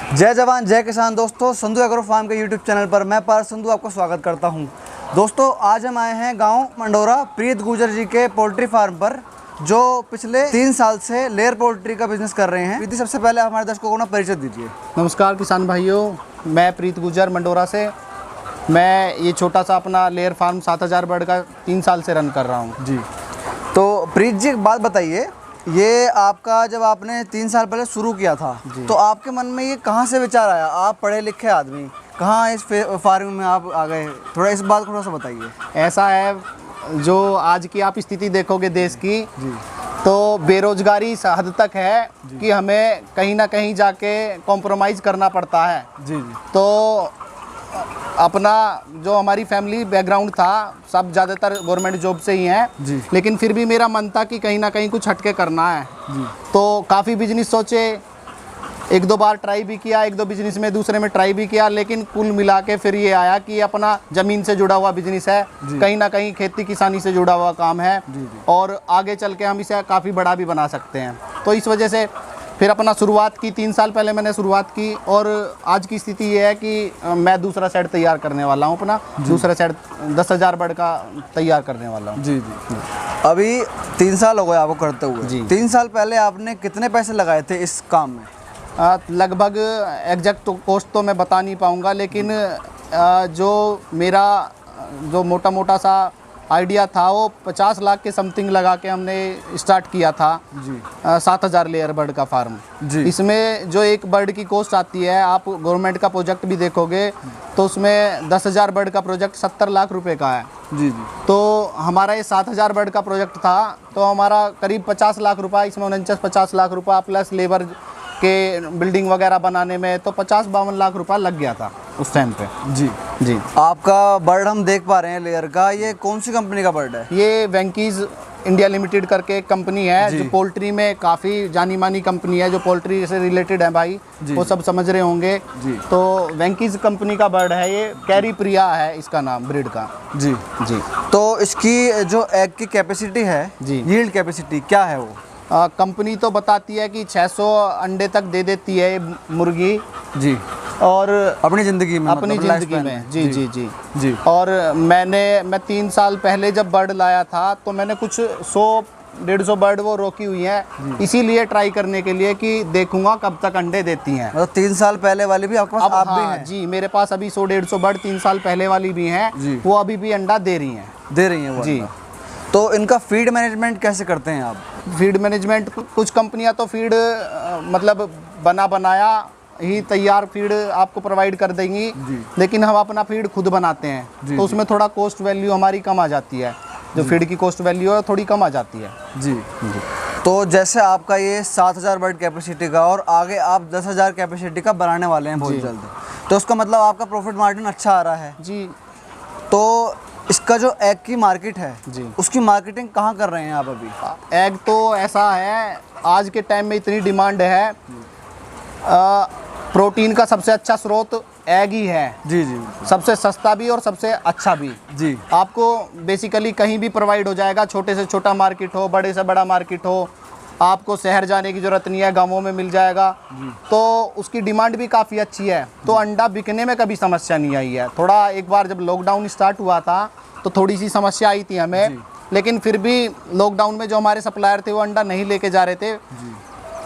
जय जवान जय किसान। दोस्तों, संधू एग्रो फार्म के यूट्यूब चैनल पर मैं पार्थ संधू आपका स्वागत करता हूं। दोस्तों, आज हम आए हैं गांव मंडोरा प्रीत गुर्जर जी के पोल्ट्री फार्म पर, जो पिछले 3 साल से लेयर पोल्ट्री का बिजनेस कर रहे हैं। प्रीति, सबसे पहले हमारे दर्शकों को ना परिचय दीजिए। नमस्कार किसान भाइयों, मैं प्रीत गुर्जर मंडोरा से। मैं ये छोटा सा अपना लेयर फार्म 7000 बर्ड का 3 साल से रन कर रहा हूँ जी। तो प्रीत जी, एक बात बताइए, ये आपका जब आपने 3 साल पहले शुरू किया था तो आपके मन में ये कहाँ से विचार आया? आप पढ़े लिखे आदमी, कहाँ इस फार्मिंग में आप आ गए? थोड़ा इस बात को थोड़ा सा बताइए। ऐसा है, जो आज की आप स्थिति देखोगे देश की जी, तो बेरोजगारी इस हद तक है कि हमें कहीं ना कहीं जाके कॉम्प्रोमाइज़ करना पड़ता है जी जी। तो अपना जो हमारी फैमिली बैकग्राउंड था, सब ज़्यादातर गवर्नमेंट जॉब से ही हैं जी, लेकिन फिर भी मेरा मन था कि कहीं ना कहीं कुछ हटके करना है जी। तो काफ़ी बिजनेस सोचे, 1-2 बार ट्राई भी किया, 1-2 बिजनेस में दूसरे में ट्राई भी किया, लेकिन कुल मिला के फिर ये आया कि अपना ज़मीन से जुड़ा हुआ बिजनेस है, कहीं ना कहीं खेती किसानी से जुड़ा हुआ काम है और आगे चल के हम इसे काफ़ी बड़ा भी बना सकते हैं। तो इस वजह से फिर अपना शुरुआत की, 3 साल पहले मैंने शुरुआत की और आज की स्थिति ये है कि मैं दूसरा सेट तैयार करने वाला हूँ। अपना दूसरा सेट 10,000 बर्ड का तैयार करने वाला हूँ जी जी। अभी 3 साल हो गए आपको करते हुए जी। 3 साल पहले आपने कितने पैसे लगाए थे इस काम में? लगभग एग्जैक्ट तो कॉस्ट तो मैं बता नहीं पाऊँगा, लेकिन जो मेरा जो मोटा मोटा सा आइडिया था वो 50 लाख के समथिंग लगा के हमने स्टार्ट किया था जी। 7000 लेयर बर्ड का फार्म जी। इसमें जो एक बर्ड की कॉस्ट आती है, आप गवर्नमेंट का प्रोजेक्ट भी देखोगे तो उसमें 10,000 बर्ड का प्रोजेक्ट 70 लाख रुपए का है जी जी। तो हमारा ये 7000 बर्ड का प्रोजेक्ट था, तो हमारा करीब 50 लाख रुपये, इसमें 49-50 लाख रुपये प्लस लेबर के बिल्डिंग वगैरह बनाने में, तो 50-52 लाख रुपया लग गया था उस टाइम पे जी जी। आपका बर्ड हम देख पा रहे हैं लेयर का, ये कौन सी कंपनी का बर्ड है? ये वेंकीज इंडिया लिमिटेड करके एक कंपनी है जो पोल्ट्री में काफ़ी जानी मानी कंपनी है, जो पोल्ट्री से रिलेटेड है भाई, वो सब समझ रहे होंगे जी। तो वेंकीज कंपनी का बर्ड है ये, कैरी प्रिया है इसका नाम ब्रीड का जी जी। तो इसकी जो एग की कैपेसिटी है जी, यील्ड कैपेसिटी क्या है वो? कंपनी तो बताती है कि 600 अंडे तक दे देती है मुर्गी जी, और अपनी ज़िंदगी में, अपनी ज़िंदगी में जी जी जी जी। और मैं 3 साल पहले जब बर्ड लाया था तो मैंने कुछ 100-150 बर्ड वो रोकी हुई हैं, इसीलिए ट्राई करने के लिए कि देखूंगा कब तक अंडे देती हैं। मतलब 3 साल पहले वाली भी आपके पास भी हैं? जी, मेरे पास अभी 100-150 बर्ड 3 साल पहले वाली भी हैं, वो अभी भी अंडा दे रही हैं वो जी। तो इनका फीड मैनेजमेंट कैसे करते हैं आप? फीड मैनेजमेंट, कुछ कंपनियां तो फीड मतलब बनाया ही तैयार फीड आपको प्रोवाइड कर देंगी, लेकिन हम अपना फीड खुद बनाते हैं तो उसमें थोड़ा कॉस्ट वैल्यू हमारी कम आ जाती है, जो फीड की कॉस्ट वैल्यू है थोड़ी कम आ जाती है जी जी। तो जैसे आपका ये 7000 बर्ड कैपेसिटी का और आगे आप 10,000 कैपेसिटी का बनाने वाले हैं बहुत जल्द, तो उसका मतलब आपका प्रॉफिट मार्जिन अच्छा आ रहा है जी। तो इसका जो एग की मार्केट है जी, उसकी मार्केटिंग कहाँ कर रहे हैं आप अभी? एग तो ऐसा है, आज के टाइम में इतनी डिमांड है, प्रोटीन का सबसे अच्छा स्रोत एग ही है जी जी। सबसे सस्ता भी और सबसे अच्छा भी जी। आपको बेसिकली कहीं भी प्रोवाइड हो जाएगा, छोटे से छोटा मार्केट हो, बड़े से बड़ा मार्केट हो, आपको शहर जाने की ज़रूरत नहीं है, गांवों में मिल जाएगा। तो उसकी डिमांड भी काफ़ी अच्छी है, तो अंडा बिकने में कभी समस्या नहीं आई है। थोड़ा एक बार जब लॉकडाउन स्टार्ट हुआ था तो थोड़ी सी समस्या आई थी हमें, लेकिन फिर भी लॉकडाउन में जो हमारे सप्लायर थे वो अंडा नहीं लेके जा रहे थे,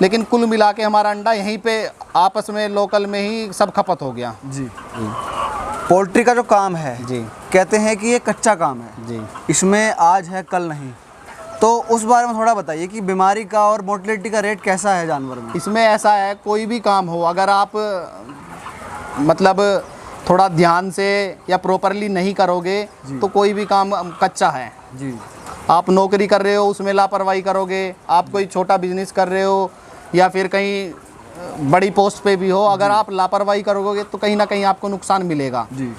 लेकिन कुल मिला के हमारा अंडा यहीं पे आपस में लोकल में ही सब खपत हो गया जी। पोल्ट्री का जो काम है जी, कहते हैं कि ये कच्चा काम है जी, इसमें आज है कल नहीं, तो उस बारे में थोड़ा बताइए कि बीमारी का और मोर्टेलिटी का रेट कैसा है जानवर में? इसमें ऐसा है, कोई भी काम हो, अगर आप मतलब थोड़ा ध्यान से या प्रॉपरली नहीं करोगे तो कोई भी काम कच्चा है जी। आप नौकरी कर रहे हो, उसमें लापरवाही करोगे, आप कोई छोटा बिजनेस कर रहे हो या फिर कहीं बड़ी पोस्ट पे भी हो, अगर आप लापरवाही करोगे तो कहीं ना कहीं आपको नुकसान मिलेगा जी।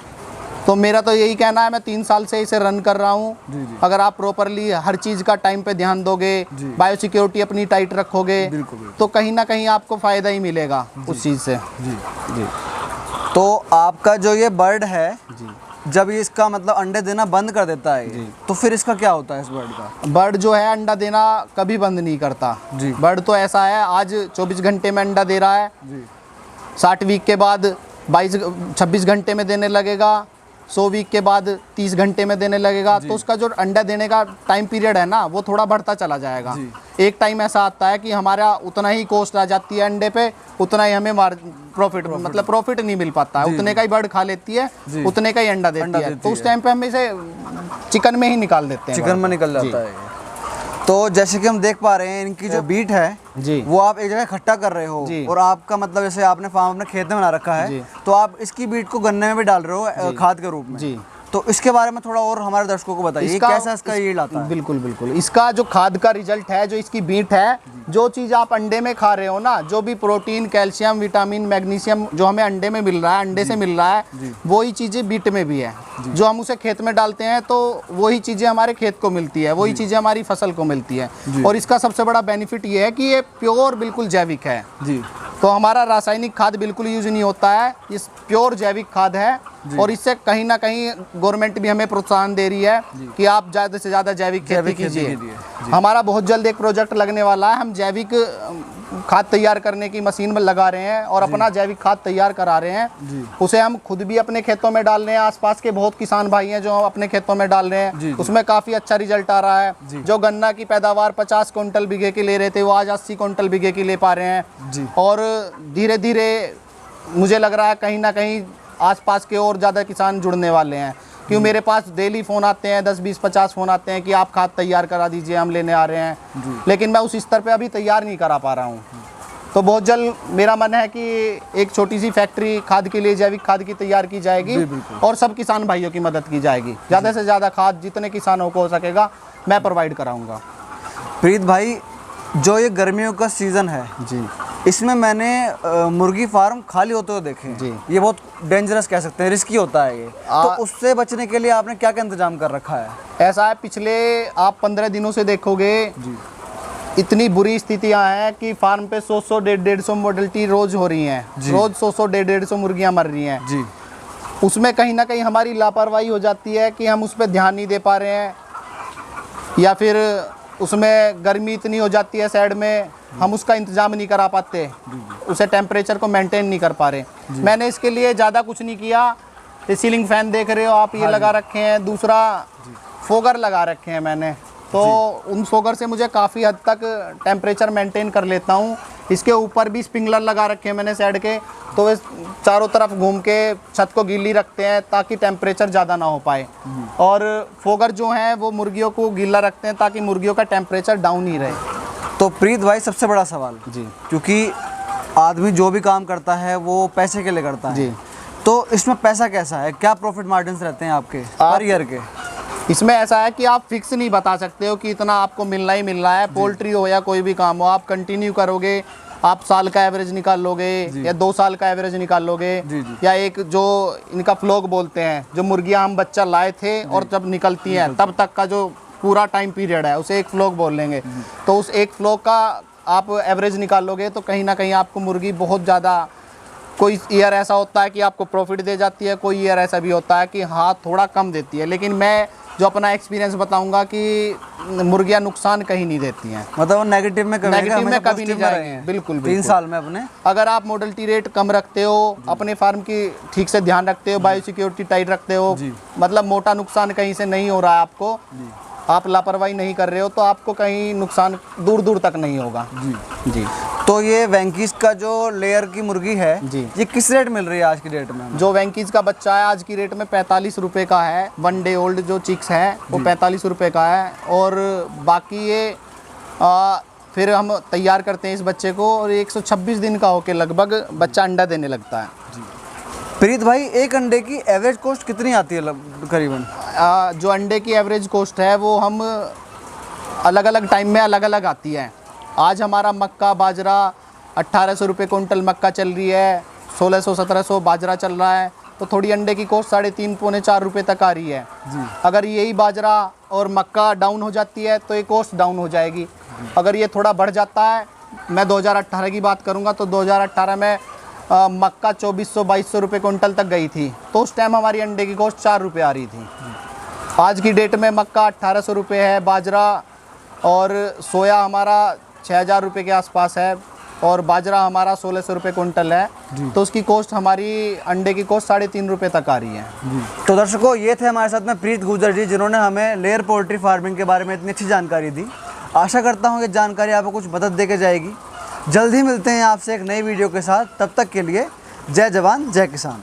तो मेरा तो यही कहना है, मैं 3 साल से इसे रन कर रहा हूँ। अगर आप प्रॉपरली हर चीज़ का टाइम पे ध्यान दोगे, बायो सिक्योरिटी अपनी टाइट रखोगे, तो कहीं ना कहीं आपको फ़ायदा ही मिलेगा उस चीज़ से जी जी। तो आपका जो ये बर्ड है जी, जब ये इसका मतलब अंडे देना बंद कर देता है तो फिर इसका क्या होता है? इस बर्ड का, बर्ड जो है अंडा देना कभी बंद नहीं करता जी। बर्ड तो ऐसा है, आज 24 घंटे में अंडा दे रहा है जी, 60 वीक के बाद 26 घंटे में देने लगेगा, 100 वीक के बाद 30 घंटे में देने लगेगा। तो उसका जो अंडा देने का टाइम पीरियड है ना, वो थोड़ा बढ़ता चला जाएगा। एक टाइम ऐसा आता है कि हमारा उतना ही कॉस्ट आ जाती है अंडे पे, उतना ही हमें प्रॉफिट मतलब प्रॉफिट नहीं मिल पाता है, उतने का ही बर्ड खा लेती है, उतने का ही अंडा देती है। तो उस टाइम पे हम इसे चिकन में ही निकाल देते हैं, चिकन में निकल जाता है। तो जैसे कि हम देख पा रहे हैं इनकी जो बीट है जी, वो आप एक जगह इकट्ठा कर रहे हो, और आपका मतलब जैसे आपने फार्म अपने खेत में बना रखा है, तो आप इसकी बीट को गन्ने में भी डाल रहे हो खाद के रूप में जी। तो इसके बारे में थोड़ा और हमारे दर्शकों को बताइए, कैसा इसका यील्ड आता है? बिल्कुल बिल्कुल, इसका जो खाद का रिजल्ट है, जो इसकी बीट है, जो चीज़ आप अंडे में खा रहे हो ना, जो भी प्रोटीन, कैल्शियम, विटामिन, मैग्नीशियम जो हमें अंडे में मिल रहा है, अंडे से मिल रहा है, वही चीज़ें बीट में भी है। जो हम उसे खेत में डालते हैं तो वही चीज़ें हमारे खेत को मिलती है, वही चीज़ें हमारी फसल को मिलती है। और इसका सबसे बड़ा बेनिफिट ये है कि ये प्योर बिल्कुल जैविक है जी। तो हमारा रासायनिक खाद बिल्कुल यूज नहीं होता है, इस प्योर जैविक खाद है। और इससे कहीं ना कहीं गवर्नमेंट भी हमें प्रोत्साहन दे रही है कि आप ज़्यादा से ज़्यादा जैविक खेती कीजिए। हमारा बहुत जल्द एक प्रोजेक्ट लगने वाला है, हम जैविक खाद तैयार करने की मशीन में लगा रहे हैं और अपना जैविक खाद तैयार करा रहे हैं। उसे हम खुद भी अपने खेतों में डाल रहे हैं, आसपास के बहुत किसान भाई हैं जो अपने खेतों में डाल रहे हैं, उसमें काफ़ी अच्छा रिजल्ट आ रहा है। जो गन्ना की पैदावार 50 क्विंटल बीघे की ले रहे थे, वो आज 80 क्विंटल बीघे की ले पा रहे हैं। और धीरे धीरे मुझे लग रहा है कहीं ना कहीं आसपास के और ज़्यादा किसान जुड़ने वाले हैं, क्यों मेरे पास डेली फ़ोन आते हैं, 10, 20, 50 फ़ोन आते हैं कि आप खाद तैयार करा दीजिए, हम लेने आ रहे हैं। लेकिन मैं उस स्तर पे अभी तैयार नहीं करा पा रहा हूँ। तो बहुत जल्द मेरा मन है कि एक छोटी सी फैक्ट्री खाद के लिए, जैविक खाद की तैयार की जाएगी और सब किसान भाइयों की मदद की जाएगी। ज़्यादा से ज़्यादा खाद जितने किसानों को हो सकेगा मैं प्रोवाइड कराऊँगा। प्रीत भाई, जो ये गर्मियों का सीज़न है जी, इसमें मैंने मुर्गी फार्म खाली होते हुए देखे हैं। जी। ये बहुत डेंजरस कह सकते हैं, रिस्की होता है ये। तो उससे बचने के लिए आपने क्या क्या इंतजाम कर रखा है? ऐसा है, पिछले आप 15 दिनों से देखोगे जी, इतनी बुरी स्थितियां हैं कि फार्म पे 100 150 मोर्टेलिटी रोज हो रही हैं, रोज 100 150 मुर्गियां मर रही हैं जी। उसमें कहीं ना कहीं हमारी लापरवाही हो जाती है कि हम उस पर ध्यान नहीं दे पा रहे हैं, या फिर उसमें गर्मी इतनी हो जाती है साइड में, हम उसका इंतज़ाम नहीं करा पाते, उसे टेम्परेचर को मेंटेन नहीं कर पा रहे। मैंने इसके लिए ज़्यादा कुछ नहीं किया। ये सीलिंग फ़ैन देख रहे हो आप, ये लगा रखे हैं, दूसरा फोगर लगा रखे हैं मैंने। तो उन फोगर से मुझे काफ़ी हद तक टेम्परेचर मेंटेन कर लेता हूँ। इसके ऊपर भी स्प्रिंकलर लगा रखे हैं मैंने साइड के, तो वे चारों तरफ घूम के छत को गीली रखते हैं ताकि टेम्परेचर ज़्यादा ना हो पाए। और फोगर जो हैं वो मुर्गियों को गीला रखते हैं ताकि मुर्गियों का टेम्परेचर डाउन ही रहे। तो प्रीत भाई, सबसे बड़ा सवाल जी, क्योंकि आदमी जो भी काम करता है वो पैसे के लिए करता है जी, तो इसमें पैसा कैसा है, क्या प्रॉफिट मार्जिन रहते हैं आपके हर ईयर के? इसमें ऐसा है कि आप फिक्स नहीं बता सकते हो कि इतना आपको मिलना ही मिलना है। पोल्ट्री हो या कोई भी काम हो, आप कंटिन्यू करोगे, आप साल का एवरेज निकाल लोगे या 2 साल का एवरेज निकाल लोगे, या एक जो इनका फ्लॉक बोलते हैं, जो मुर्गियां हम बच्चा लाए थे और जब निकलती हैं तब तक का जो पूरा टाइम पीरियड है, उसे एक फ्लॉक बोल लेंगे। तो उस एक फ्लॉक का आप एवरेज निकाल लोगे तो कहीं ना कहीं आपको मुर्गी बहुत ज़्यादा, कोई ईयर ऐसा होता है कि आपको प्रॉफिट दे जाती है, कोई ईयर ऐसा भी होता है कि हाँ थोड़ा कम देती है। लेकिन मैं जो अपना एक्सपीरियंस बताऊंगा कि मुर्गियां नुकसान कहीं नहीं देती हैं, मतलब वो नेगेटिव में कभी नहीं जाएंगे। बिल्कुल 3 साल में अपने, अगर आप मोर्टेलिटी रेट कम रखते हो, अपने फार्म की ठीक से ध्यान रखते हो, बायो सिक्योरिटी टाइट रखते हो, मतलब मोटा नुकसान कहीं से नहीं हो रहा है आपको, आप लापरवाही नहीं कर रहे हो, तो आपको कहीं नुकसान दूर दूर तक नहीं होगा जी जी। तो ये वेंकीज का जो लेयर की मुर्गी है जी, ये किस रेट मिल रही है आज की डेट में? जो वेंकीज का बच्चा है आज की रेट में 45 रुपये का है। 1 डे ओल्ड जो चिक्स है वो 45 रुपये का है। और बाकी ये फिर हम तैयार करते हैं इस बच्चे को और 126 दिन का होके लगभग बच्चा अंडा देने लगता है जी। प्रीत भाई, एक अंडे की एवरेज कॉस्ट कितनी आती है करीबन? जो अंडे की एवरेज कॉस्ट है वो हम अलग अलग टाइम में अलग अलग आती है। आज हमारा मक्का बाजरा 1800 रुपये कुंटल मक्का चल रही है, 1600-1700 बाजरा चल रहा है, तो थोड़ी अंडे की कॉस्ट 3.5 पौने 4 रुपये तक आ रही है जी। अगर यही बाजरा और मक्का डाउन हो जाती है तो ये कॉस्ट डाउन हो जाएगी। अगर ये थोड़ा बढ़ जाता है, मैं 2018 की बात करूँगा तो 2018 में मक्का 2400-2200 रुपये कुंटल तक गई थी, तो उस टाइम हमारी अंडे की कॉस्ट 4 रुपये आ रही थी। आज की डेट में मक्का 1800 रुपये है, बाजरा और सोया हमारा 6000 रुपये के आसपास है, और बाजरा हमारा 1600 रुपये कुंटल है, तो उसकी कॉस्ट हमारी अंडे की कॉस्ट 3.5 रुपये तक आ रही है। तो दर्शकों, ये थे हमारे साथ में प्रीत गुर्जर जी, जिन्होंने हमें लेयर पोल्ट्री फार्मिंग के बारे में इतनी अच्छी जानकारी दी। आशा करता हूँ कि जानकारी आपको कुछ मदद दे के जाएगी। जल्द ही मिलते हैं आपसे एक नई वीडियो के साथ, तब तक के लिए जय जवान जय किसान।